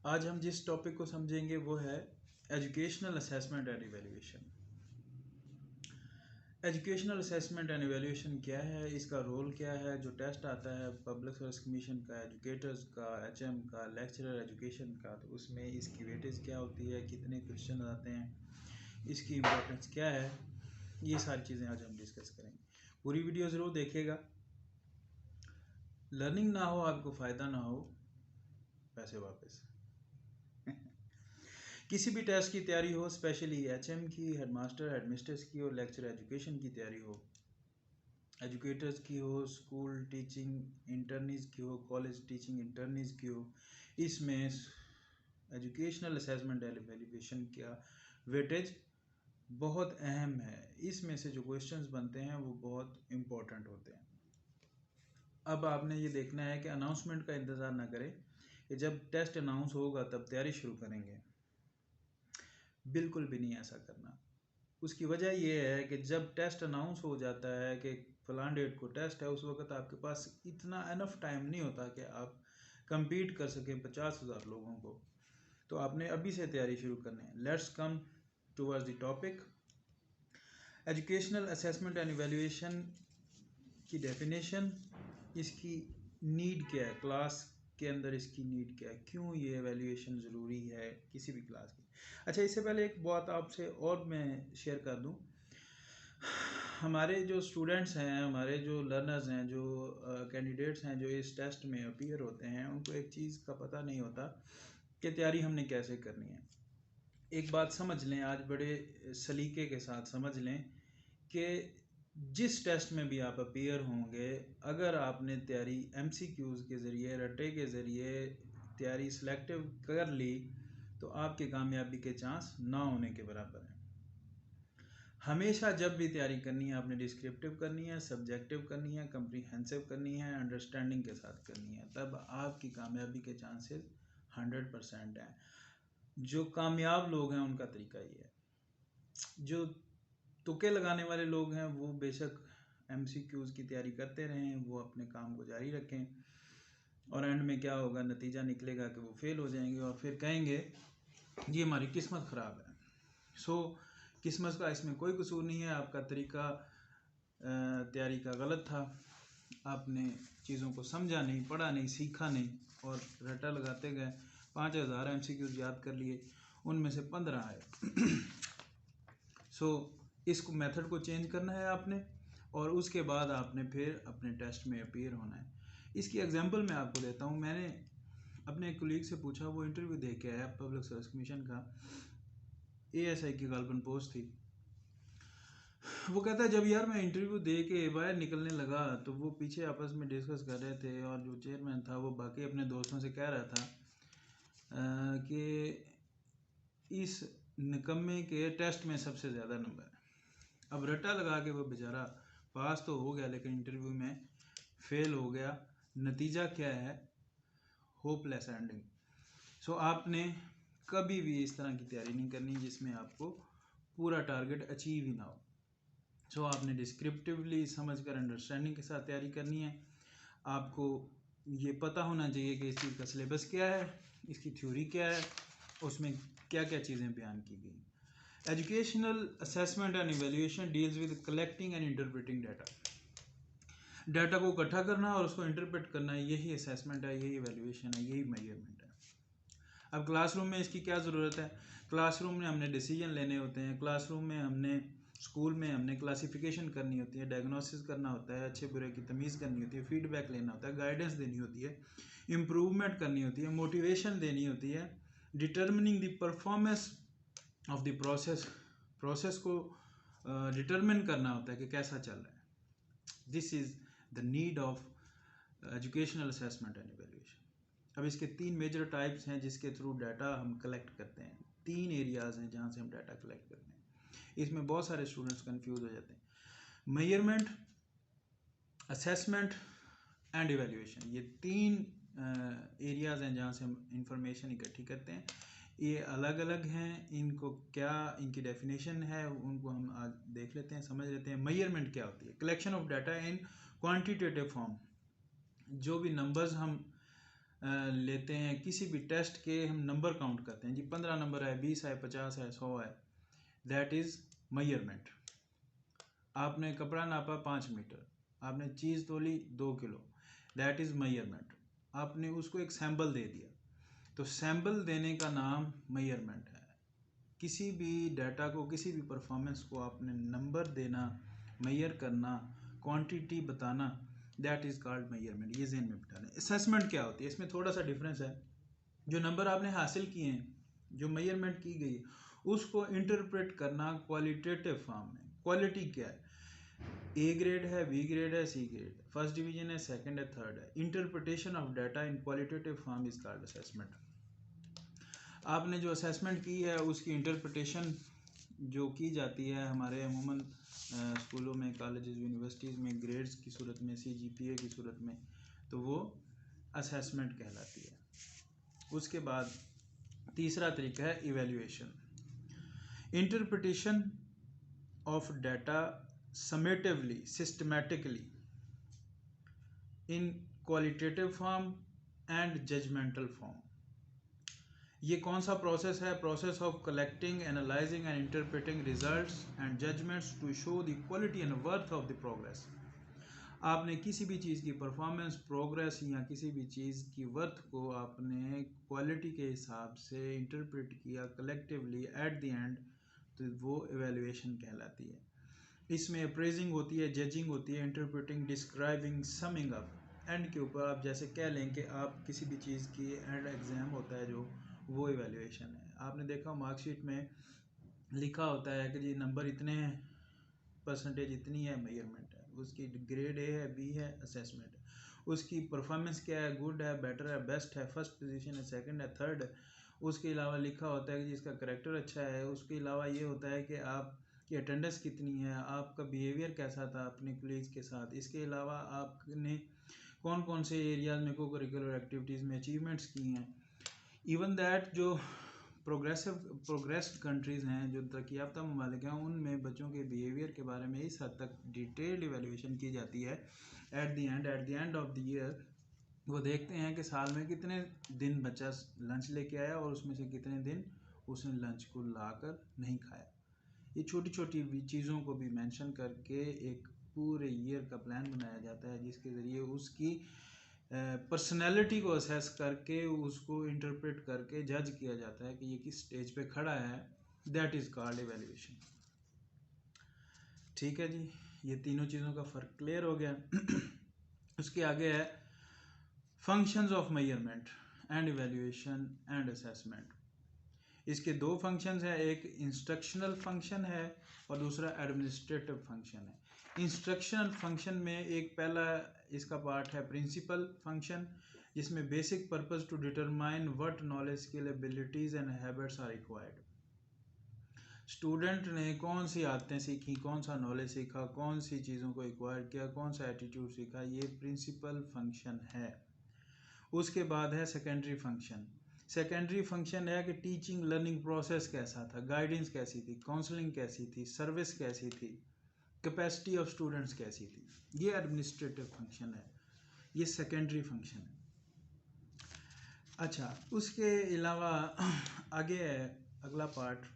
आज हम जिस टॉपिक को समझेंगे वो है educational assessment and evaluation. Educational assessment and evaluation क्या है, इसका रोल क्या है, जो टेस्ट आता है पब्लिक सर्विस कमीशन का, एजुकेटर्स का, एचएम का, लेक्चरर एजुकेशन का, तो उसमें इसकी वेटेज क्या होती है, कितने क्वेश्चन आते हैं, इसकी इम्पोर्टेंस क्या है, ये सारी चीज़ें आज हम डिस्कस करेंगे। पूरी वीडियो ज़रूर देखिएगा। लर्निंग ना हो, आपको फ़ायदा ना हो, पैसे वापस। किसी भी टेस्ट की तैयारी हो, स्पेशली एचएम की, हेडमास्टर हेडमिस्ट्रेस की और लेक्चर एजुकेशन की तैयारी हो, एजुकेटर्स की हो, स्कूल टीचिंग इंटर्नीज की हो, कॉलेज टीचिंग इंटर्नीज की हो, इसमें एजुकेशनल असेसमेंट एंड इवैल्यूएशन का वेटेज बहुत अहम है। इसमें से जो क्वेश्चंस बनते हैं वो बहुत इम्पोर्टेंट होते हैं। अब आपने ये देखना है कि अनाउंसमेंट का इंतज़ार ना करें कि जब टेस्ट अनाउंस होगा तब तैयारी शुरू करेंगे, बिल्कुल भी नहीं ऐसा करना। उसकी वजह यह है कि जब टेस्ट अनाउंस हो जाता है कि फलां डेट को टेस्ट है, उस वक्त आपके पास इतना एनफ टाइम नहीं होता कि आप compete कर सकें 50,000 लोगों को। तो आपने अभी से तैयारी शुरू करनी है। Let's come towards the topic. Educational assessment and evaluation की डेफिनेशन, इसकी नीड क्या है, क्लास के अंदर इसकी नीड क्या है, क्यों ये एवेल्यूएशन ज़रूरी है किसी भी क्लास की। अच्छा, इससे पहले एक बात आपसे और मैं शेयर कर दूं। हमारे जो स्टूडेंट्स हैं, हमारे जो लर्नर्स हैं, जो कैंडिडेट्स हैं जो इस टेस्ट में अपीयर होते हैं, उनको एक चीज़ का पता नहीं होता कि तैयारी हमने कैसे करनी है। एक बात समझ लें, आज बड़े सलीके के साथ समझ लें कि जिस टेस्ट में भी आप अपीयर होंगे, अगर आपने तैयारी एमसीक्यूज़ के ज़रिए, रटे के ज़रिए तैयारी सिलेक्टिव कर ली, तो आपके कामयाबी के चांस ना होने के बराबर हैं। हमेशा जब भी तैयारी करनी है, आपने डिस्क्रिप्टिव करनी है, सब्जेक्टिव करनी है, कम्प्रीहेंसिव करनी है, अंडरस्टैंडिंग के साथ करनी है, तब आपकी कामयाबी के चांसेस 100% हैं। जो कामयाब लोग हैं उनका तरीका ये है। जो तुक्के लगाने वाले लोग हैं वो बेशक एमसीक्यूज़ की तैयारी करते रहें, वो अपने काम को जारी रखें, और एंड में क्या होगा, नतीजा निकलेगा कि वो फेल हो जाएंगे और फिर कहेंगे ये हमारी किस्मत ख़राब है। सो किस्मत का इसमें कोई कसूर नहीं है, आपका तरीका तैयारी का गलत था। आपने चीज़ों को समझा नहीं, पढ़ा नहीं, सीखा नहीं और रटा लगाते गए। 5,000 एमसीक्यूज़ याद कर लिए, उनमें से 15 आए। सो इसको मेथड को चेंज करना है आपने, और उसके बाद आपने फिर अपने टेस्ट में अपीयर होना है। इसकी एग्जांपल मैं आपको देता हूँ। मैंने अपने एक कोलीग से पूछा, वो इंटरव्यू दे के आया पब्लिक सर्विस कमीशन का, एएसआई की गालबन पोस्ट थी। वो कहता है जब यार मैं इंटरव्यू दे के बाहर निकलने लगा तो वो पीछे आपस में डिस्कस कर रहे थे, और जो चेयरमैन था वो बाकी अपने दोस्तों से कह रहा था कि इस निकम्मे के टेस्ट में सबसे ज़्यादा नंबर है। अब रट्टा लगा के वो बेचारा पास तो हो गया, लेकिन इंटरव्यू में फेल हो गया। नतीजा क्या है, होपलेस एंडिंग। सो आपने कभी भी इस तरह की तैयारी नहीं करनी जिसमें आपको पूरा टारगेट अचीव ही ना हो। सो आपने डिस्क्रिप्टिवली समझ कर अंडरस्टैंडिंग के साथ तैयारी करनी है। आपको ये पता होना चाहिए कि इस चीज़ का सिलेबस क्या है, इसकी थ्योरी क्या है, उसमें क्या क्या चीज़ें बयान की गई। Educational assessment and evaluation deals with collecting and interpreting data. Data को इकट्ठा करना और उसको इंटरप्रेट करना, यही असेसमेंट है, यही इवैल्यूएशन है, यही मेजरमेंट है। अब क्लासरूम में इसकी क्या ज़रूरत है। क्लासरूम में हमने डिसीजन लेने होते हैं, क्लासरूम में हमने, स्कूल में हमने क्लासिफिकेशन करनी होती है, डायग्नोसिस करना होता है, अच्छे बुरे की तमीज़ करनी होती है, फीडबैक लेना होता है, गाइडेंस देनी होती है, इम्प्रूवमेंट करनी होती है, मोटिवेशन देनी होती है, determining the performance of the process को डिटर्मिन करना होता है कि कैसा चल रहा है। This is the need of educational assessment and evaluation. अब इसके 3 मेजर टाइप्स हैं जिसके थ्रू डाटा हम कलेक्ट करते हैं। 3 एरियाज़ हैं जहाँ से हम डाटा कलेक्ट करते हैं। इसमें बहुत सारे स्टूडेंट्स कंफ्यूज हो जाते हैं। मेजरमेंट, असेसमेंट एंड इवैल्यूएशन, ये 3 एरियाज़ हैं जहाँ से हम इंफॉर्मेशन इकट्ठी करते हैं। ये अलग अलग हैं, इनको क्या इनकी डेफिनेशन है उनको हम आज देख लेते हैं, समझ लेते हैं। मेजरमेंट क्या होती है, collection of data in quantitative form. जो भी नंबर्स हम लेते हैं किसी भी टेस्ट के, हम नंबर काउंट करते हैं जी 15 नंबर है, 20 है, 50 है, 100 है, दैट इज़ मेजरमेंट। आपने कपड़ा नापा 5 मीटर, आपने चीज़ तोली 2 किलो, दैट इज़ मेजरमेंट। आपने उसको एक सैम्पल दे दिया, तो सैम्पल देने का नाम मेजरमेंट है। किसी भी डाटा को, किसी भी परफॉर्मेंस को आपने नंबर देना, मेजर करना, क्वांटिटी बताना, दैट इज़ कॉल्ड मेजरमेंट। ये ज़हन में बिठा लें। असेसमेंट क्या होती है, इसमें थोड़ा सा डिफरेंस है। जो नंबर आपने हासिल किए हैं, जो मेजरमेंट की गई, उसको इंटरप्रेट करना क्वालिटेटिव फॉर्म में। क्वालिटी क्या है, ए ग्रेड है, बी ग्रेड है, सी ग्रेड, फर्स्ट डिवीजन है, सेकंड है, थर्ड है। Interpretation of data in qualitative form is called assessment. आपने जो असेसमेंट की है उसकी इंटरप्रिटेशन जो की जाती है हमारे अमूमन स्कूलों में, कॉलेजेस, यूनिवर्सिटीज़ में ग्रेड्स की सूरत में, CGPA की सूरत में, तो वो असेसमेंट कहलाती है। उसके बाद तीसरा तरीका है evaluation. Interpretation of data summatively, systematically, in qualitative form and judgemental form. ये कौन सा प्रोसेस है? Process of collecting, analysing and interpreting results and judgements to show the quality and worth of the progress. आपने किसी भी चीज़ की performance, progress या किसी भी चीज़ की वर्थ को आपने क्वालिटी के हिसाब से इंटरप्रेट किया कलेक्टिवली एट द एंड, तो वो एवेल्युएशन कहलाती है। इसमें अप्रेजिंग होती है, जजिंग होती है, interpreting, describing, summing up. And के ऊपर आप जैसे कह लें कि आप किसी भी चीज़ की एंड एग्ज़ाम होता है जो, वो इवैल्यूएशन है। आपने देखा मार्कशीट में लिखा होता है कि जी नंबर इतने हैं, परसेंटेज इतनी है, मेजरमेंट है। उसकी ग्रेड ए है, बी है, असेसमेंट है। उसकी परफॉर्मेंस क्या है, गुड है, बेटर है, बेस्ट है, फर्स्ट पोजीशन है, सेकंड है, थर्ड है। उसके अलावा लिखा होता है कि जिसका करेक्टर अच्छा है। उसके अलावा ये होता है कि आपकी अटेंडेंस कितनी है, आपका बिहेवियर कैसा था अपने कोलीग्स के साथ। इसके अलावा आपने कौन कौन से एरियाज में को करिकुलर एक्टिविटीज़ में अचीवमेंट्स की हैं। इवन दैट जो प्रोग्रेस्ड कंट्रीज़ हैं, जो तरक्की याफ्ता ममालिक हैं, उनमें बच्चों के बिहेवियर के बारे में इस हद तक डिटेल्ड इवैल्यूएशन की जाती है। At the end of the year वो देखते हैं कि साल में कितने दिन बच्चा लंच लेके आया और उसमें से कितने दिन उसने लंच को लाकर नहीं खाया। ये छोटी छोटी चीज़ों को भी मेंशन करके एक पूरे ईयर का प्लान बनाया जाता है, जिसके ज़रिए उसकी पर्सनैलिटी को असेस करके उसको इंटरप्रेट करके जज किया जाता है कि ये किस स्टेज पे खड़ा है। That is called evaluation. ठीक है जी, ये तीनों चीज़ों का फ़र्क क्लियर हो गया। उसके आगे है functions of measurement and evaluation and assessment. इसके दो फंक्शंस हैं, एक इंस्ट्रक्शनल फंक्शन है और दूसरा एडमिनिस्ट्रेटिव फंक्शन है। इंस्ट्रक्शनल फंक्शन में एक पहला इसका पार्ट है प्रिंसिपल फंक्शन, जिसमें basic purpose to determine what knowledge, skill, abilities and habits are required. Student ने कौन सी आदतें सीखी, कौन सा नॉलेज सीखा, कौन सी चीज़ों को एक्वायर किया, कौन सा एटीट्यूड सीखा, ये प्रिंसिपल फंक्शन है। उसके बाद है सेकेंडरी फंक्शन। सेकेंडरी फंक्शन है कि टीचिंग लर्निंग प्रोसेस कैसा था, गाइडेंस कैसी थी, काउंसलिंग कैसी थी, सर्विस कैसी थी, कैपेसिटी ऑफ स्टूडेंट्स कैसी थी। ये एडमिनिस्ट्रेटिव फंक्शन है, ये सेकेंडरी फंक्शन है। अच्छा, उसके अलावा आगे है अगला पार्ट,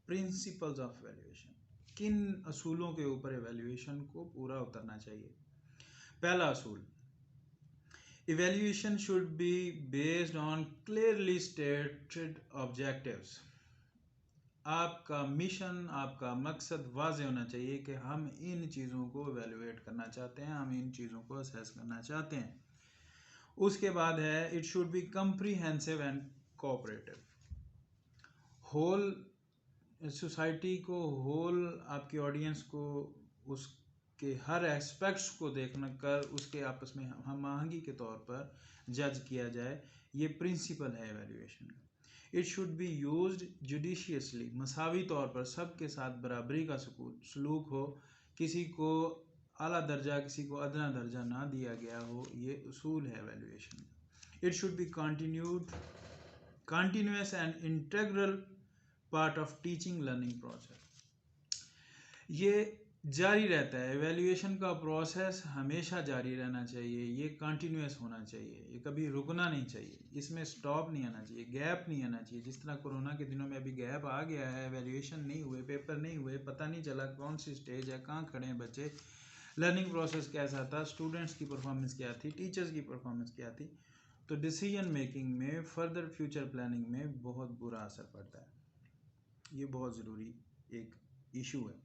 प्रिंसिपल्स ऑफ एवेल्यूएशन। किन असूलों के ऊपर एवेल्यूएशन को पूरा उतरना चाहिए? पहला असूल, evaluation should be based on clearly stated objectives। आपका मिशन, आपका मकसद वाज़ेह होना चाहिए कि हम इन चीज़ों को evaluate करना चाहते हैं, हम इन चीज़ों को assess करना चाहते हैं। उसके बाद है it should be comprehensive and cooperative। Whole society को, होल आपकी ऑडियंस को, उसके हर एस्पेक्ट्स को देखना कर उसके आपस में हम आहंगी के तौर पर जज किया जाए, ये प्रिंसिपल है एवेल्यूएशन का। It should be used judiciously, मसावी तौर पर सबके साथ बराबरी का सलूक हो, किसी को आला दर्जा, किसी को अदना दर्जा ना दिया गया हो, ये उसूल है एवेल्यूएशन का। It should B continuous and integral part of teaching learning process. ये जारी रहता है। एवेल्यूएशन का प्रोसेस हमेशा जारी रहना चाहिए, ये कंटिन्यूस होना चाहिए, ये कभी रुकना नहीं चाहिए, इसमें स्टॉप नहीं आना चाहिए, गैप नहीं आना चाहिए। जिस तरह कोरोना के दिनों में अभी गैप आ गया है, एवेल्यूएशन नहीं हुए, पेपर नहीं हुए, पता नहीं चला कौन सी स्टेज है, कहाँ खड़े हैं बच्चे, लर्निंग प्रोसेस कैसा था, स्टूडेंट्स की परफॉर्मेंस क्या थी, टीचर्स की परफॉर्मेंस क्या थी, तो डिसीजन मेकिंग में, फर्दर फ्यूचर प्लानिंग में बहुत बुरा असर पड़ता है। ये बहुत ज़रूरी एक इशू है।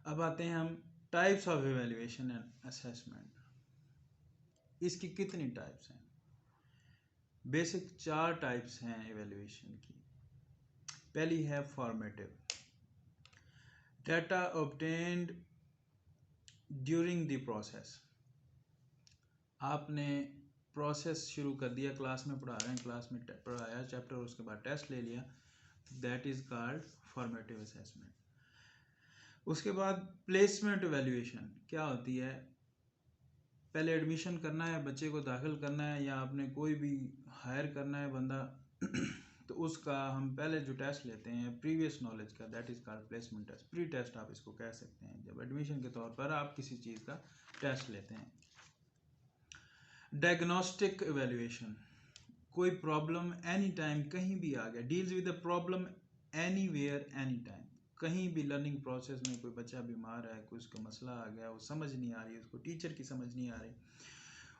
अब आते हैं हम types of evaluation and assessment. इसकी कितनी टाइप्स हैं? बेसिक 4 टाइप्स हैं एवेल्यूएशन की। पहली है formative, data obtained during the process. आपने प्रोसेस शुरू कर दिया, क्लास में पढ़ा रहे हैं, क्लास में पढ़ाया चैप्टर, उसके बाद टेस्ट ले लिया, that is called formative assessment. उसके बाद प्लेसमेंट एवेल्यूएशन क्या होती है? पहले एडमिशन करना है, बच्चे को दाखिल करना है, या आपने कोई भी हायर करना है बंदा तो उसका हम पहले जो टेस्ट लेते हैं प्रीवियस नॉलेज का, that is called placement test, pre test आप इसको कह सकते हैं, जब एडमिशन के तौर पर आप किसी चीज़ का टेस्ट लेते हैं। डायग्नोस्टिक एवेल्यूएशन, कोई प्रॉब्लम एनी टाइम कहीं भी आ गया, deals with the problem anywhere any time. कहीं भी लर्निंग प्रोसेस में कोई बच्चा बीमार है, कोई उसका मसला आ गया, वो समझ नहीं आ रही, उसको टीचर की समझ नहीं आ रही,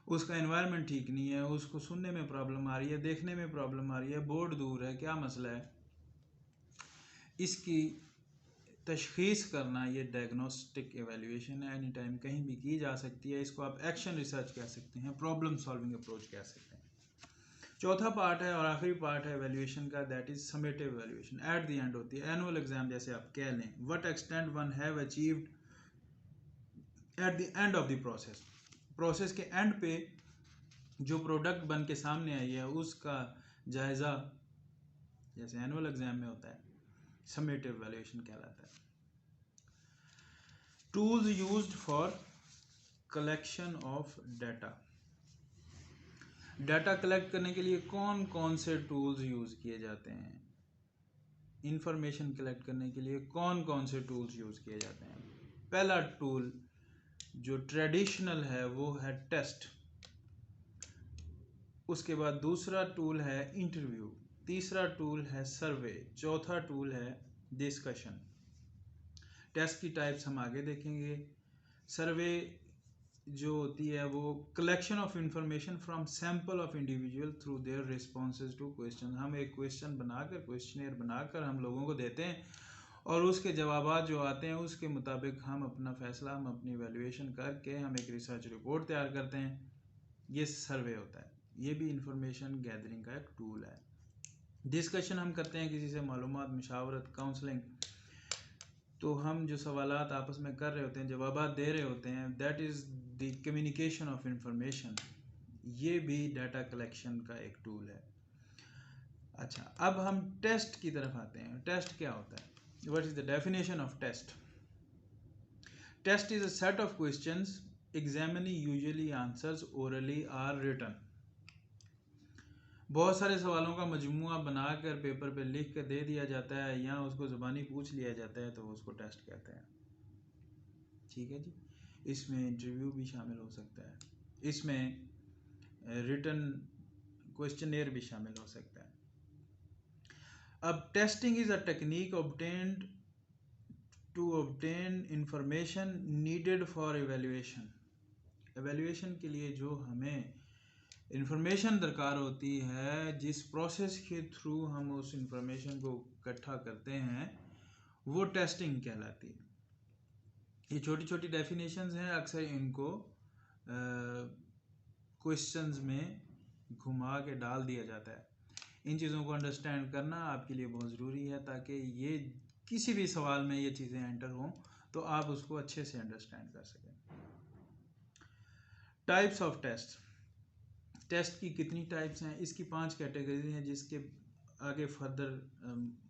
उसका एनवायरनमेंट ठीक नहीं है, उसको सुनने में प्रॉब्लम आ रही है, देखने में प्रॉब्लम आ रही है, बोर्ड दूर है, क्या मसला है, इसकी तशखीस करना, ये डायग्नोस्टिक एवेल्यूएशन है। एनी टाइम कहीं भी की जा सकती है। इसको आप एक्शन रिसर्च कह सकते हैं, प्रॉब्लम सॉल्विंग अप्रोच कह सकते हैं। चौथा पार्ट है और आखिरी पार्ट है एवेल्यूएशन का, that is summative evaluation. At the end होती है, एनुअल एग्जाम जैसे आप कह लें, what extent one have achieved at the end of the process. Process के एंड पे जो प्रोडक्ट बन के सामने आई है उसका जायज़ा, जैसे एनुअल एग्जाम में होता है, समेटिव एवेल्यूएशन कहलाता है। Tools used for collection of data. Data collect करने के लिए कौन कौन से टूल्स यूज़ किए जाते हैं? इंफॉर्मेशन कलेक्ट करने के लिए कौन कौन से टूल्स यूज़ किए जाते हैं? पहला टूल जो ट्रेडिशनल है वो है टेस्ट। उसके बाद दूसरा टूल है इंटरव्यू, तीसरा टूल है सर्वे, चौथा टूल है डिस्कशन। टेस्ट की टाइप्स हम आगे देखेंगे। सर्वे जो होती है वो collection of information from sample of individual through their responses to question. हम एक क्वेश्चन बनाकर, क्वेश्चनेयर बनाकर हम लोगों को देते हैं और उसके जवाब जो आते हैं उसके मुताबिक हम अपना फैसला, हम अपनी वैल्यूएशन करके हम एक रिसर्च रिपोर्ट तैयार करते हैं। ये सर्वे होता है, ये भी इंफॉर्मेशन गैदरिंग का एक टूल है। डिस्कशन हम करते हैं किसी से, मालूमात, मशावरत, काउंसलिंग, तो हम जो सवालात आपस में कर रहे होते हैं, जवाबात दे रहे होते हैं, that is the communication of information. ये भी डाटा कलेक्शन का एक टूल है। अच्छा, अब हम टेस्ट की तरफ आते हैं। टेस्ट क्या होता है? What is the definition of test? Test is a set of questions examining usually answers orally or written. बहुत सारे सवालों का मजमूआ बनाकर पेपर पे लिख कर दे दिया जाता है या उसको ज़बानी पूछ लिया जाता है, तो उसको टेस्ट कहते हैं। ठीक है जी। इसमें इंटरव्यू भी शामिल हो सकता है, इसमें रिटन क्वेश्चनेयर भी शामिल हो सकता है। अब testing is a technique obtained to obtain information needed for evaluation. Evaluation के लिए जो हमें इंफॉर्मेशन दरकार होती है, जिस प्रोसेस के थ्रू हम उस इंफॉर्मेशन को इकट्ठा करते हैं, वो टेस्टिंग कहलाती है। ये छोटी छोटी डेफिनेशंस हैं, अक्सर इनको क्वेश्चंस में घुमा के डाल दिया जाता है। इन चीज़ों को अंडरस्टैंड करना आपके लिए बहुत ज़रूरी है, ताकि ये किसी भी सवाल में ये चीज़ें एंटर हों तो आप उसको अच्छे से अंडरस्टैंड कर सकें। Types of test. टेस्ट की कितनी टाइप्स हैं? इसकी 5 कैटेगरी हैं, जिसके आगे फर्दर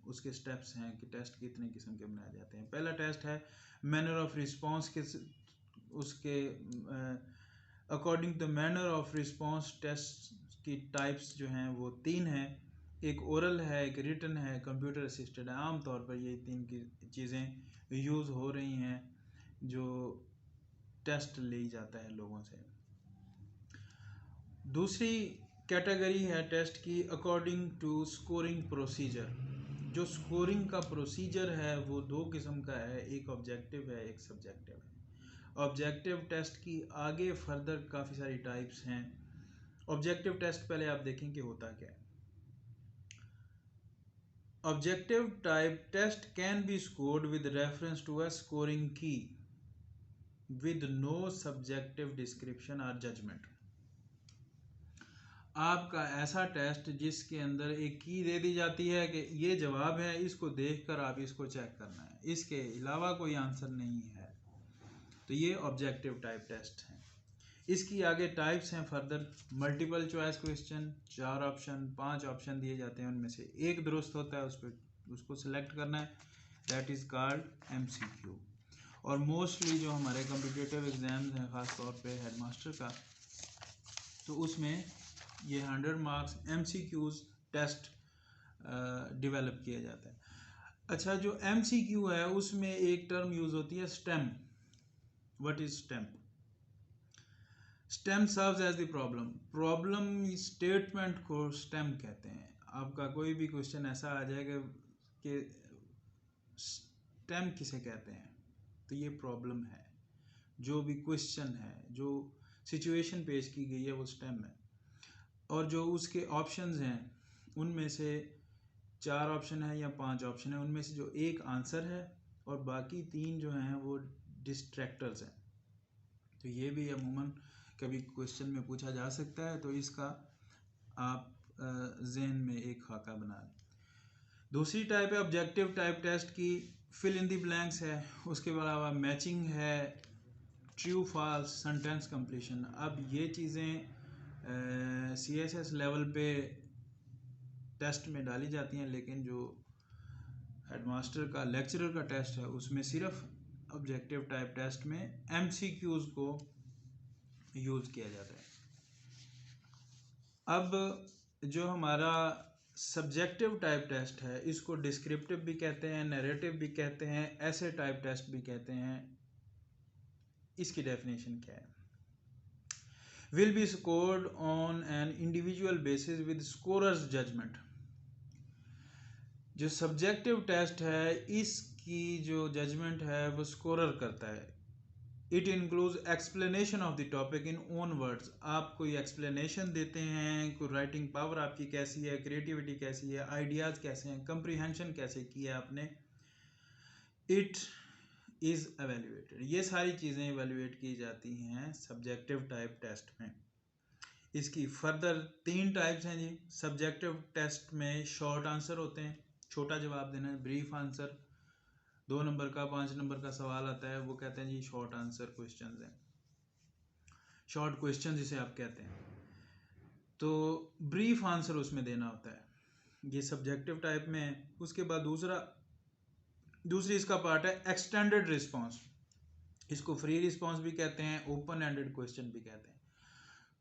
उसके स्टेप्स हैं कि टेस्ट कितने किस्म के बनाए जाते हैं। पहला टेस्ट है मैनर ऑफ रिस्पॉन्स के, उसके according the manner of response test की टाइप्स जो हैं वो 3 हैं। एक ओरल है, एक रिटन है, कंप्यूटर असिस्टेड है। आमतौर पर ये तीन की चीज़ें यूज़ हो रही हैं जो टेस्ट ली जाता है लोगों से। दूसरी कैटेगरी है टेस्ट की अकॉर्डिंग टू स्कोरिंग प्रोसीजर। जो स्कोरिंग का प्रोसीजर है वो दो किस्म का है, एक ऑब्जेक्टिव है, एक सब्जेक्टिव है। ऑब्जेक्टिव टेस्ट की आगे फर्दर काफ़ी सारी टाइप्स हैं। ऑब्जेक्टिव टेस्ट पहले आप देखें कि होता क्या है। Objective type test can be scored with reference to a scoring key with no subjective description और जजमेंट। आपका ऐसा टेस्ट जिसके अंदर एक की दे दी जाती है कि ये जवाब है, इसको देखकर आप इसको चेक करना है, इसके अलावा कोई आंसर नहीं है, तो ये ऑब्जेक्टिव टाइप टेस्ट है। इसकी आगे टाइप्स हैं further. Multiple choice question, 4 option 5 option दिए जाते हैं, उनमें से एक दुरुस्त होता है, उसको सिलेक्ट करना है, दैट इज़ कॉल्ड MCQ। और मोस्टली जो हमारे कॉम्पिटिटिव एग्जाम्स हैं, ख़ासतौर पे हेडमास्टर का, तो उसमें ये 100 मार्क्स MCQs टेस्ट डेवलप किया जाता है। अच्छा, जो MCQ है उसमें एक टर्म यूज़ होती है stem. What is stem? Stem serves as the problem statement को स्टेम कहते हैं। आपका कोई भी क्वेश्चन ऐसा आ जाएगा कि स्टेम किसे कहते हैं, तो ये प्रॉब्लम है। जो भी क्वेश्चन है, जो सिचुएशन पेश की गई है, वो स्टेम है। और जो उसके ऑप्शंस हैं उनमें से 4 ऑप्शन है या 5 ऑप्शन है, उनमें से जो एक आंसर है और बाकी 3 जो हैं वो डिस्ट्रैक्टर्स हैं। तो ये भी अमूमन कभी क्वेश्चन में पूछा जा सकता है, तो इसका आप जहन में एक खाका बना लें। दूसरी टाइप है ऑब्जेक्टिव टाइप टेस्ट की, फिल इन द ब्लैंक्स है, उसके अलावा मैचिंग है, ट्रू फॉल्स, सेंटेंस कंप्लीशन। अब ये चीज़ें CSS लेवल पे टेस्ट में डाली जाती हैं, लेकिन जो हेडमास्टर का लेक्चरर का टेस्ट है उसमें सिर्फ ऑब्जेक्टिव टाइप टेस्ट में MCQs को यूज़ किया जाता है। अब जो हमारा सब्जेक्टिव टाइप टेस्ट है, इसको डिस्क्रिप्टिव भी कहते हैं, नैरेटिव भी कहते हैं, ऐसे टाइप टेस्ट भी कहते हैं। इसकी डेफिनेशन क्या है? Will be scored on an individual basis with scorer's judgment. जो सब्जेक्टिव टेस्ट है इसकी जो जजमेंट है वो स्कोरर करता है। It includes explanation of the topic in own words. आप कोई एक्सप्लेनेशन देते हैं, कोई राइटिंग पावर आपकी कैसी है, क्रिएटिविटी कैसी है, आइडियाज़ कैसे हैं, कंप्रीहेंशन कैसे किया आपने, इट इज़ एवेल्यूएटेड। ये सारी चीज़ें एवेल्यूएट की जाती हैं सब्जेक्टिव टाइप टेस्ट में। इसकी फर्दर 3 टाइप्स हैं जी। सब्जेक्टिव टेस्ट में शॉर्ट आंसर होते हैं, छोटा जवाब देना है, ब्रीफ आंसर। 2 नंबर का 5 नंबर का सवाल आता है, वो कहते हैं जी शॉर्ट आंसर क्वेश्चंस हैं, शॉर्ट क्वेश्चन जिसे आप कहते हैं। तो ब्रीफ आंसर उसमें देना होता है, ये सब्जेक्टिव टाइप में है। उसके बाद दूसरी इसका पार्ट है एक्सटेंडेड रिस्पॉन्स। इसको फ्री रिस्पॉन्स भी कहते हैं, ओपन एंडेड क्वेश्चन भी कहते हैं।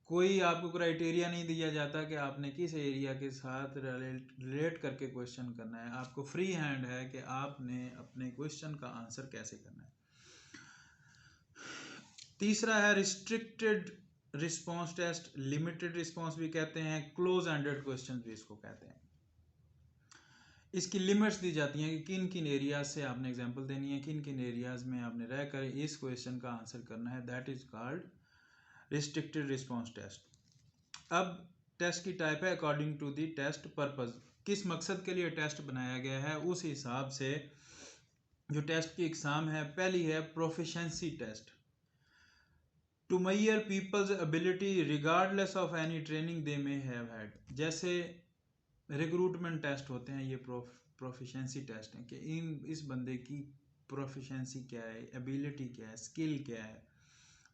कोई आपको क्राइटेरिया नहीं दिया जाता कि आपने किस एरिया के साथ रिलेट करके क्वेश्चन करना है। आपको फ्री हैंड है कि आपने अपने क्वेश्चन का आंसर कैसे करना है। तीसरा है restricted response test, limited response भी कहते हैं, क्लोज एंडेड क्वेश्चन भी इसको कहते हैं। इसकी लिमिट्स दी जाती हैं कि किन किन एरियाज से आपने एग्जांपल देनी है, किन किन एरियाज में आपने रहकर इस क्वेश्चन का आंसर करना है, that is called restricted response test. अब टेस्ट की टाइप है according to the test purpose. किस मकसद के लिए टेस्ट बनाया गया है उस हिसाब से जो टेस्ट की एग्जाम है। पहली है proficiency test, to measure people's ability regardless of any training they may have had. जैसे रिक्रूटमेंट टेस्ट होते हैं, ये प्रोफिशिएंसी टेस्ट हैं कि इस बंदे की प्रोफिशिएंसी क्या है, एबिलिटी क्या है, स्किल क्या है।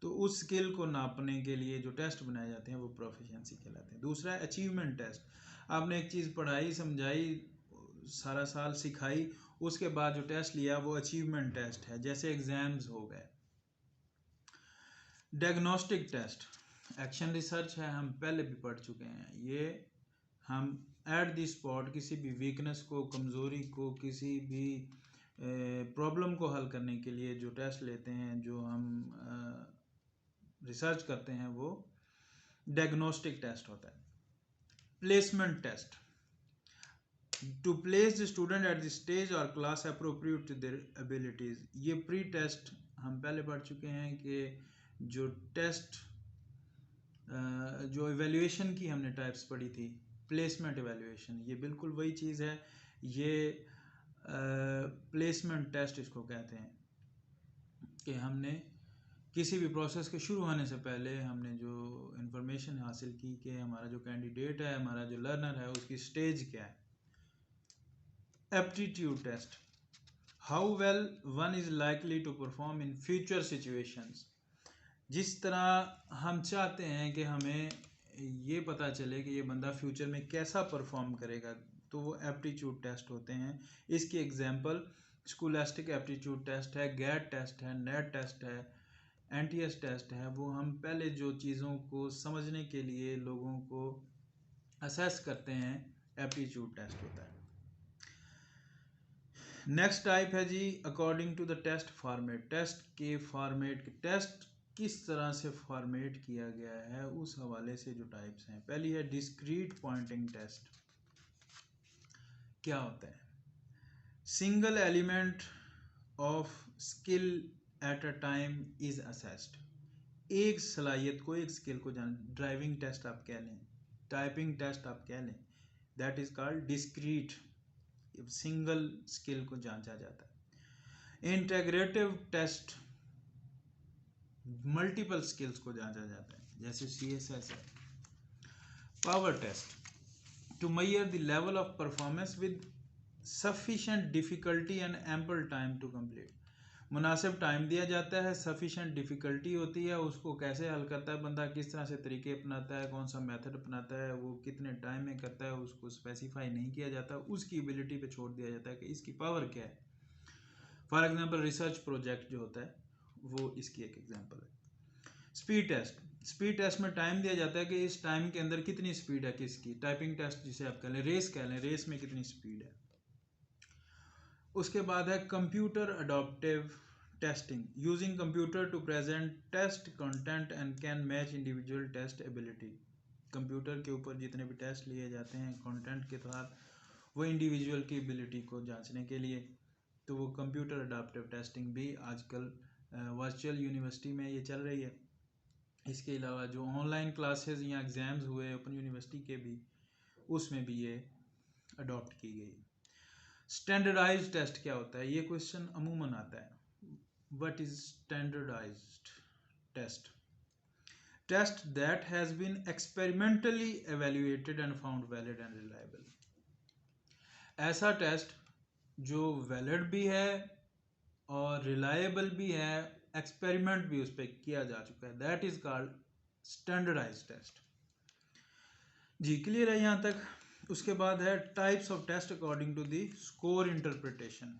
तो उस स्किल को नापने के लिए जो टेस्ट बनाए जाते हैं वो प्रोफिशिएंसी कहलाते हैं। दूसरा है अचीवमेंट टेस्ट। आपने एक चीज़ पढ़ाई, समझाई, सारा साल सिखाई, उसके बाद जो टेस्ट लिया वो अचीवमेंट टेस्ट है, जैसे एग्जाम्स हो गए। डायग्नोस्टिक टेस्ट एक्शन रिसर्च है, हम पहले भी पढ़ चुके हैं। ये हम एट द स्पॉट किसी भी वीकनेस को, कमज़ोरी को, किसी भी प्रॉब्लम को हल करने के लिए जो टेस्ट लेते हैं, जो हम रिसर्च करते हैं, वो डायग्नोस्टिक टेस्ट होता है। Placement test, to place the student at the stage और class appropriate to their abilities. ये प्री टेस्ट हम पहले पढ़ चुके हैं कि जो टेस्ट जो इवेल्युएशन की हमने टाइप्स पढ़ी थी, प्लेसमेंट इवेल्युएशन, ये बिल्कुल वही चीज़ है। ये प्लेसमेंट टेस्ट इसको कहते हैं कि हमने किसी भी प्रोसेस के शुरू होने से पहले हमने जो इंफॉर्मेशन हासिल की कि हमारा जो कैंडिडेट है, हमारा जो लर्नर है, उसकी स्टेज क्या है। Aptitude test, how well one is likely to perform in future situations. जिस तरह हम चाहते हैं कि हमें ये पता चले कि ये बंदा फ्यूचर में कैसा परफॉर्म करेगा, तो वो एप्टीट्यूड टेस्ट होते हैं। इसकी एग्जांपल स्कूलास्टिक एप्टीट्यूड टेस्ट है, गैट टेस्ट है, नेट टेस्ट है, एनटीएस टेस्ट है। वो हम पहले जो चीज़ों को समझने के लिए लोगों को असेस करते हैं, एप्टीट्यूड टेस्ट होता है। नेक्स्ट टाइप है जी according to the test format. Test के फॉर्मेट, टेस्ट किस तरह से फॉर्मेट किया गया है उस हवाले से जो टाइप्स हैं। पहली है डिस्क्रीट पॉइंटिंग टेस्ट। क्या होता है? Single element of skill at a time is assessed. एक सलाहियत को, एक स्किल को जान, ड्राइविंग टेस्ट आप कह लें, टाइपिंग टेस्ट आप कह लें, that is called discrete. Single skill को जांचा जाता है। इंटेग्रेटिव टेस्ट मल्टीपल स्किल्स को जांचा जाता है, जैसे CSS है। Power test, to measure the level of performance with sufficient difficulty and ample time to complete. मुनासिब टाइम दिया जाता है, सफिशिएंट डिफिकल्टी होती है, उसको कैसे हल करता है बंदा, किस तरह से तरीके अपनाता है, कौन सा मेथड अपनाता है, वो कितने टाइम में करता है, उसको स्पेसिफाई नहीं किया जाता, उसकी एबिलिटी पे छोड़ दिया जाता है कि इसकी पावर क्या है। फॉर एग्जांपल रिसर्च प्रोजेक्ट जो होता है वो इसकी एक एग्जांपल है। स्पीड टेस्ट, स्पीड टेस्ट में टाइम दिया जाता है कि इस टाइम के अंदर कितनी स्पीड है किसकी। टाइपिंग टेस्ट जिसे आप कह लें, रेस कह लें, रेस में कितनी स्पीड है। उसके बाद है computer adaptive testing, using computer to present test content and can match individual test ability. Computer के ऊपर जितने भी टेस्ट लिए जाते हैं कंटेंट के साथ, वो इंडिविजुअल की एबिलिटी को जांचने के लिए, तो वो कंप्यूटर अडॉप्टिव टेस्टिंग भी आजकल वर्चुअल यूनिवर्सिटी में ये चल रही है। इसके अलावा जो ऑनलाइन क्लासेस या एग्ज़ाम्स हुए ओपन यूनिवर्सिटी के भी, उसमें भी ये अडॉप्ट की गई। स्टैंडर्डाइज्ड टेस्ट क्या होता है? ये क्वेश्चन अमूमन आता है। What is standardized test? Test that has been experimentally evaluated and found valid and reliable. ऐसा टेस्ट जो वैलिड भी है और रिलायबल भी है, एक्सपेरिमेंट भी उस पर किया जा चुका है, that is called standardized test. जी क्लियर है यहाँ तक? उसके बाद है types of test according to the score interpretation.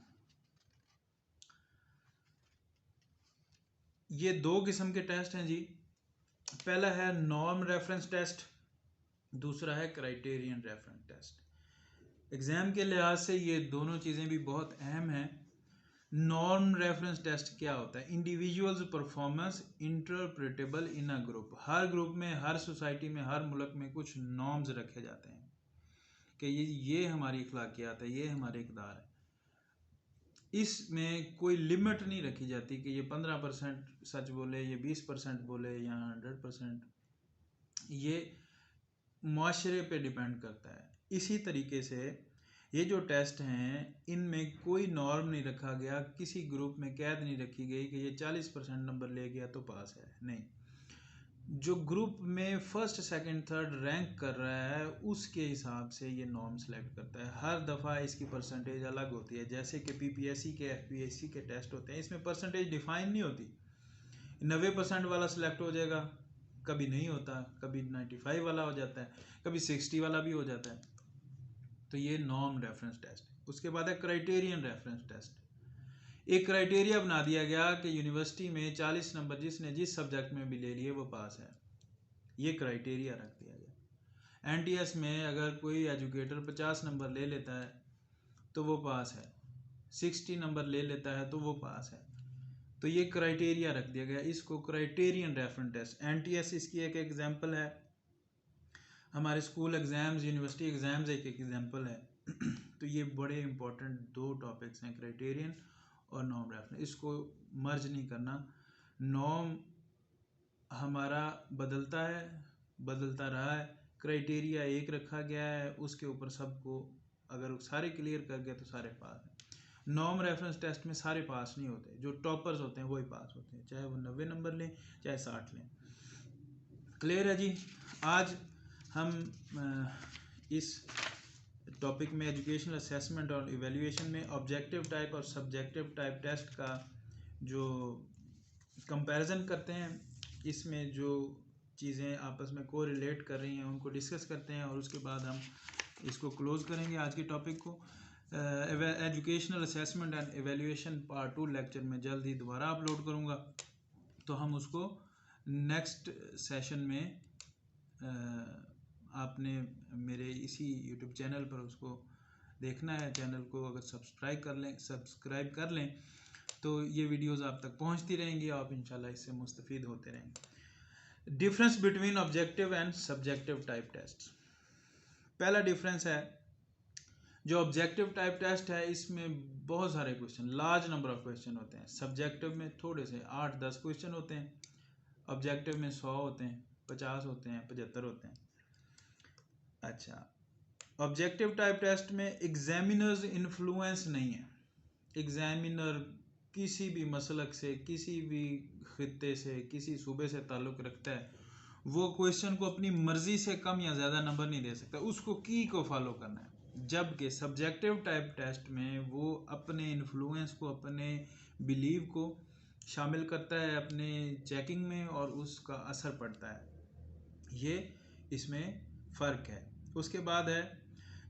ये दो किस्म के टेस्ट हैं जी। पहला है नॉर्म रेफरेंस टेस्ट, दूसरा है क्राइटेरियन रेफरेंस टेस्ट। एग्जाम के लिहाज से ये दोनों चीज़ें भी बहुत अहम हैं। नॉर्म रेफरेंस टेस्ट क्या होता है? Individuals performance interpretable in a group. Her group में, हर सोसाइटी में, हर मुल्क में कुछ नॉर्म्स रखे जाते हैं कि ये हमारी अखलाकियात है, ये हमारे इक़दार है। इसमें कोई लिमिट नहीं रखी जाती कि ये 15% सच बोले, ये 20% बोले या 100%। ये माशरे पे डिपेंड करता है। इसी तरीके से ये जो टेस्ट हैं इनमें कोई नॉर्म नहीं रखा गया, किसी ग्रुप में कैद नहीं रखी गई कि ये 40% नंबर ले गया तो पास है, नहीं। जो ग्रुप में फर्स्ट सेकंड थर्ड रैंक कर रहा है उसके हिसाब से ये नॉर्म सेलेक्ट करता है। हर दफ़ा इसकी परसेंटेज अलग होती है, जैसे कि PPSC के FPSC के टेस्ट होते हैं, इसमें परसेंटेज डिफाइन नहीं होती। 90% वाला सिलेक्ट हो जाएगा, कभी नहीं होता, कभी 95 वाला हो जाता है, कभी 60 वाला भी हो जाता है। तो ये नॉर्म रेफरेंस टेस्ट। उसके बाद है क्राइटेरियन रेफरेंस टेस्ट। एक क्राइटेरिया बना दिया गया कि यूनिवर्सिटी में 40 नंबर जिसने जिस सब्जेक्ट में भी ले लिए वो पास है, ये क्राइटेरिया रख दिया गया। एनटीएस में अगर कोई एजुकेटर 50 नंबर ले लेता है तो वो पास है, 60 नंबर ले लेता है तो वो पास है। तो ये क्राइटेरिया रख दिया गया, इसको क्राइटेरियन रेफरेंस टेस्ट, एनटीएस इसकी एक एग्जांपल है। हमारे स्कूल एग्ज़ाम्स, यूनिवर्सिटी एग्ज़ाम्स एक एग्जांपल है। तो ये बड़े इंपॉर्टेंट दो टॉपिक्स हैं, क्राइटेरियन और नॉर्म रेफरेंस। इसको मर्ज नहीं करना। नॉर्म हमारा बदलता है, बदलता रहा है, क्राइटेरिया एक रखा गया है, उसके ऊपर सबको अगर सारे क्लियर कर गए तो सारे पास हैं। नॉर्म रेफरेंस टेस्ट में सारे पास नहीं होते, जो टॉपर्स होते हैं वही पास होते हैं, चाहे वो 90 नंबर लें चाहे 60 लें। क्लियर है जी। आज हम इस टॉपिक में एजुकेशनल असेसमेंट और इवैल्यूएशन में ऑब्जेक्टिव टाइप और सब्जेक्टिव टाइप टेस्ट का जो कंपैरिजन करते हैं, इसमें जो चीज़ें आपस में को रिलेट कर रही हैं उनको डिस्कस करते हैं, और उसके बाद हम इसको क्लोज करेंगे आज के टॉपिक को। Educational assessment and evaluation part 2 lecture में जल्द ही दोबारा अपलोड करूँगा, तो हम उसको नेक्स्ट सेशन में आपने मेरे इसी यूट्यूब चैनल पर उसको देखना है। चैनल को अगर सब्सक्राइब कर लें तो ये वीडियोस आप तक पहुंचती रहेंगी, आप इंशाल्लाह इससे मुस्तफ़ीद होते रहेंगे। Difference between objective and subjective type test. पहला डिफरेंस है, जो ऑब्जेक्टिव टाइप टेस्ट है इसमें बहुत सारे question, large number of question होते हैं। सब्जेक्टिव में थोड़े से 8-10 क्वेश्चन होते हैं, ऑब्जेक्टिव में 100 होते हैं, 50 होते हैं, 75 होते हैं। अच्छा, ऑब्जेक्टिव टाइप टेस्ट में एग्जामिनर्स इन्फ्लुएंस नहीं है। एग्जामिनर किसी भी मसलक से, किसी भी खित्ते से, किसी सूबे से ताल्लुक़ रखता है, वो क्वेश्चन को अपनी मर्जी से कम या ज़्यादा नंबर नहीं दे सकता, उसको की को फॉलो करना है। जबकि सब्जेक्टिव टाइप टेस्ट में वो अपने इन्फ्लुएंस को, अपने बिलीव को शामिल करता है अपने चेकिंग में, और उसका असर पड़ता है। ये इसमें फ़र्क है। उसके बाद है,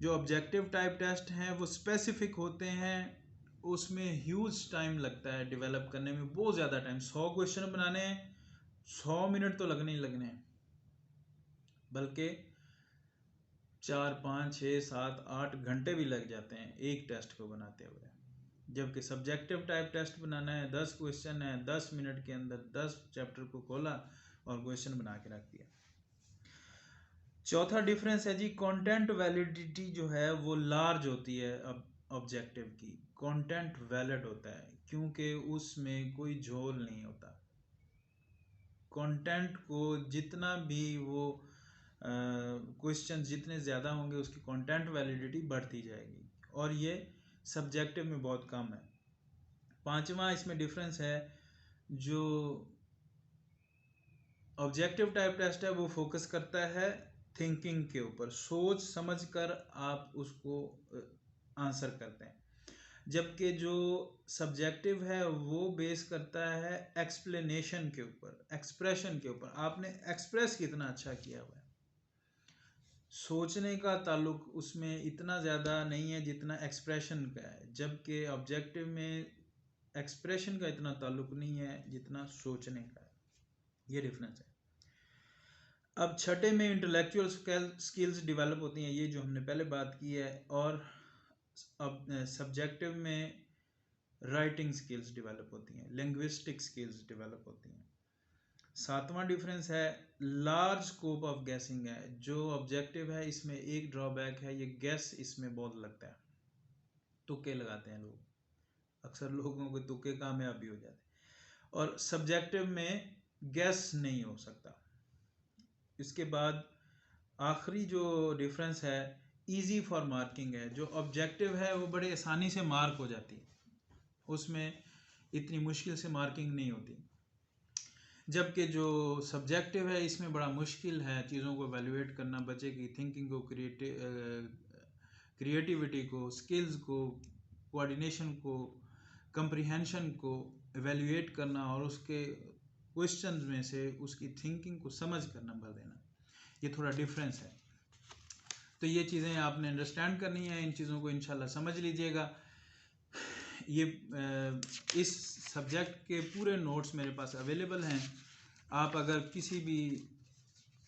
जो ऑब्जेक्टिव टाइप टेस्ट हैं वो स्पेसिफिक होते हैं, उसमें ह्यूज टाइम लगता है डेवलप करने में, बहुत ज़्यादा टाइम। 100 क्वेश्चन बनाने हैं, 100 मिनट तो लगने ही लगने हैं, बल्कि 4, 5, 6, 7, 8 घंटे भी लग जाते हैं एक टेस्ट को बनाते हुए। जबकि सब्जेक्टिव टाइप टेस्ट बनाना है, 10 क्वेश्चन है, 10 मिनट के अंदर 10 चैप्टर को खोला और क्वेश्चन बना के रख दिया। चौथा डिफरेंस है जी, कंटेंट वैलिडिटी जो है वो लार्ज होती है ऑब्जेक्टिव की। कंटेंट वैलिड होता है क्योंकि उसमें कोई झोल नहीं होता। कंटेंट को जितना भी वो क्वेश्चन जितने ज़्यादा होंगे उसकी कंटेंट वैलिडिटी बढ़ती जाएगी, और ये सब्जेक्टिव में बहुत कम है। पांचवा इसमें डिफरेंस है, जो ऑब्जेक्टिव टाइप टेस्ट है वो फोकस करता है थिंकिंग के ऊपर, सोच समझ कर आप उसको आंसर करते हैं। जबकि जो सब्जेक्टिव है वो बेस करता है एक्सप्लेनेशन के ऊपर, एक्सप्रेशन के ऊपर, आपने एक्सप्रेस कितना अच्छा किया हुआ है। सोचने का ताल्लुक उसमें इतना ज़्यादा नहीं है जितना एक्सप्रेशन का है, जबकि ऑब्जेक्टिव में एक्सप्रेशन का इतना ताल्लुक नहीं है जितना सोचने का है। ये डिफरेंस है। अब छठे में इंटेलेक्चुअल स्किल्स डेवलप होती हैं, ये जो हमने पहले बात की है, और अब सब्जेक्टिव में राइटिंग स्किल्स डेवलप होती हैं, लिंग्विस्टिक स्किल्स डेवलप होती हैं। सातवां डिफरेंस है, लार्ज स्कोप ऑफ गैसिंग है। जो ऑब्जेक्टिव है इसमें एक ड्रॉबैक है, ये गैस इसमें बहुत लगता है, तुक्के लगाते हैं लोग, अक्सर लोगों के तुक्के कामयाब भी हो जाते हैं, और सब्जेक्टिव में गैस नहीं हो सकता। इसके बाद आखिरी जो डिफरेंस है, इजी फॉर मार्किंग है। जो ऑब्जेक्टिव है वो बड़े आसानी से मार्क हो जाती है, उसमें इतनी मुश्किल से मार्किंग नहीं होती। जबकि जो सब्जेक्टिव है इसमें बड़ा मुश्किल है चीज़ों को एवेल्युएट करना, बच्चे की थिंकिंग को, क्रिएटिविटी को, स्किल्स को, कोऑर्डिनेशन को, कंप्रीहेंशन को एवेल्युएट करना, और उसके क्वेश्चंस में से उसकी थिंकिंग को समझ कर नंबर देना। ये थोड़ा डिफरेंस है। तो ये चीज़ें आपने अंडरस्टैंड करनी है, इन चीज़ों को इंशाल्लाह समझ लीजिएगा। ये इस सब्जेक्ट के पूरे नोट्स मेरे पास अवेलेबल हैं। आप अगर किसी भी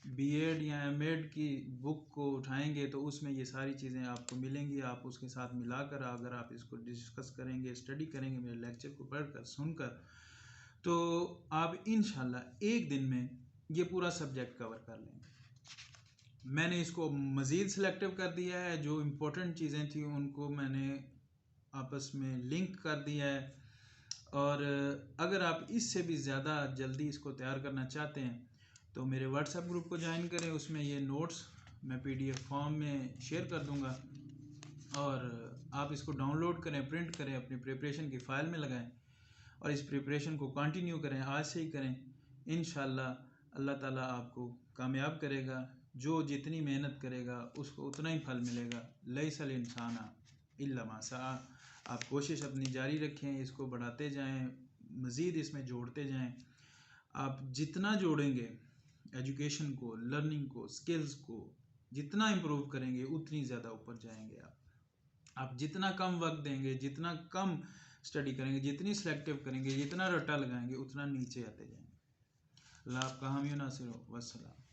बीएड या एमएड की बुक को उठाएंगे तो उसमें ये सारी चीज़ें आपको मिलेंगी। आप उसके साथ मिलाकर अगर आप इसको डिस्कस करेंगे, स्टडी करेंगे मेरे लेक्चर को पढ़कर सुनकर, तो आप इंशाल्लाह एक दिन में ये पूरा सब्जेक्ट कवर कर लेंगे। मैंने इसको मज़ीद सिलेक्टिव कर दिया है, जो इम्पोर्टेंट चीज़ें थी उनको मैंने आपस में लिंक कर दिया है। और अगर आप इससे भी ज़्यादा जल्दी इसको तैयार करना चाहते हैं तो मेरे व्हाट्सएप ग्रुप को ज्वाइन करें, उसमें ये नोट्स मैं पीडीएफ फॉर्म में शेयर कर दूंगा और आप इसको डाउनलोड करें, प्रिंट करें, अपनी प्रिपरेशन की फ़ाइल में लगाएं और इस प्रिपरेशन को कंटिन्यू करें, आज से ही करें। इंशाल्लाह अल्लाह ताला आपको कामयाब करेगा। जो जितनी मेहनत करेगा उसको उतना ही फल मिलेगा। लैसल इंसाना इल्ला मा सआ। आप कोशिश अपनी जारी रखें, इसको बढ़ाते जाएं, मज़ीद इसमें जोड़ते जाएं। आप जितना जोड़ेंगे एजुकेशन को, लर्निंग को, स्किल्स को जितना इम्प्रूव करेंगे उतनी ज़्यादा ऊपर जाएंगे। आप जितना कम वक्त देंगे, जितना कम स्टडी करेंगे, जितनी सिलेक्टिव करेंगे, जितना रट्टा लगाएंगे, उतना नीचे आते जाएंगे। अल्लाह आपका हामी नासिर हो। वस्सलाम।